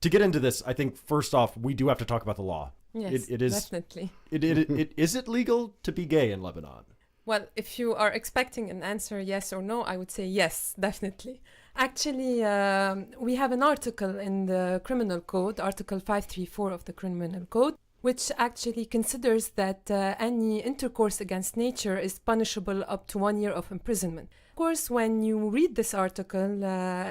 To get into this, I think first off, we do have to talk about the law. Yes, it is, definitely. Is it legal to be gay in Lebanon? Well, if you are expecting an answer yes or no, I would say yes, definitely. Actually, we have an article in the Criminal Code, Article 534 of the Criminal Code, which actually considers that any intercourse against nature is punishable up to 1 year of imprisonment. Of course, when you read this article,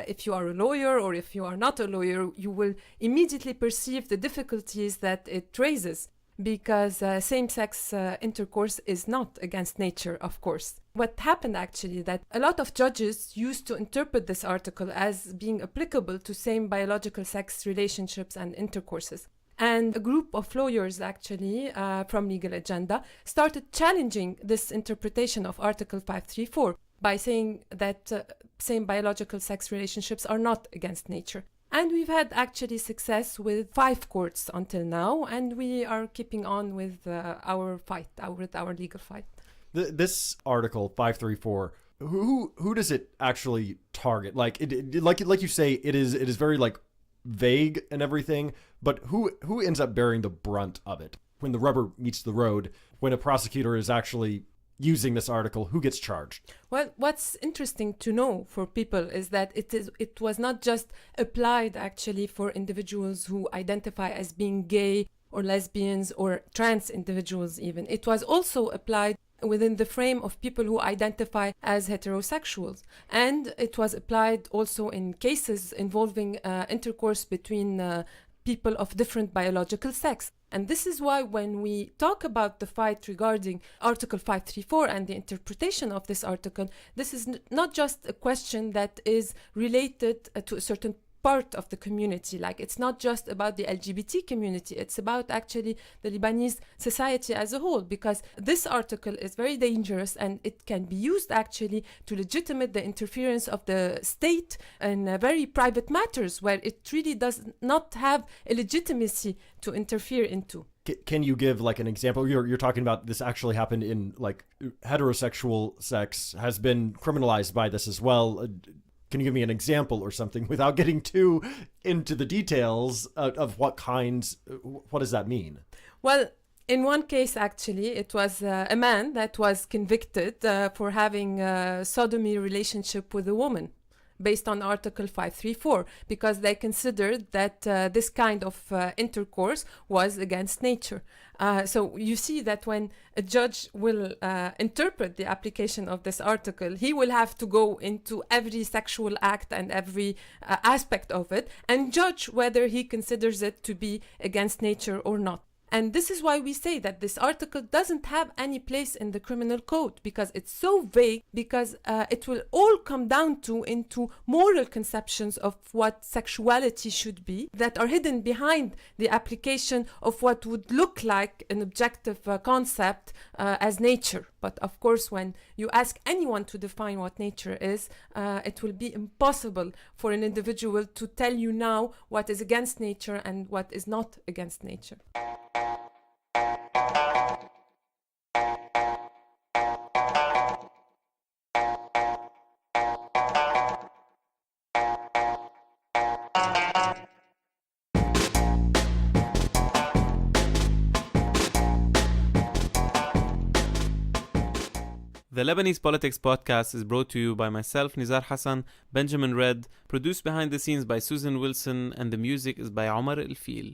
if you are a lawyer or if you are not a lawyer, you will immediately perceive the difficulties that it raises, because same-sex intercourse is not against nature, of course. What happened actually, that a lot of judges used to interpret this article as being applicable to same biological sex relationships and intercourses. And a group of lawyers actually from Legal Agenda started challenging this interpretation of Article 534 by saying that same biological sex relationships are not against nature. And we've had actually success with 5 courts until now, and we are keeping on with our fight, our legal fight. This Article 534, who does it actually target? Like you say, it is very like vague and everything, but who ends up bearing the brunt of it when the rubber meets the road, when a prosecutor is actually using this article? Who gets charged? Well, what's interesting to know for people is that it was not just applied actually for individuals who identify as being gay or lesbians or trans individuals even. It was also applied within the frame of people who identify as heterosexuals. And it was applied also in cases involving intercourse between people of different biological sex. And this is why when we talk about the fight regarding Article 534 and the interpretation of this article, this is not just a question that is related to a certain part of the community. Like, it's not just about the LGBT community, it's about actually the Lebanese society as a whole, because this article is very dangerous and it can be used actually to legitimate the interference of the state in very private matters where it really does not have a legitimacy to interfere into. Can you give like an example? You're talking about this actually happened in like heterosexual sex has been criminalized by this as well. Can you give me an example or something without getting too into the details of what does that mean? Well, in one case, actually, it was a man that was convicted for having a sodomy relationship with a woman based on Article 534, because they considered that this kind of intercourse was against nature. So you see that when a judge will interpret the application of this article, he will have to go into every sexual act and every aspect of it and judge whether he considers it to be against nature or not. And this is why we say that this article doesn't have any place in the criminal code, because it's so vague, because it will all come down into moral conceptions of what sexuality should be that are hidden behind the application of what would look like an objective concept as nature. But of course, when you ask anyone to define what nature is, it will be impossible for an individual to tell you now what is against nature and what is not against nature. The Lebanese Politics Podcast is brought to you by myself, Nizar Hassan, Benjamin Red, produced behind the scenes by Susan Wilson, and the music is by Omar El Fil.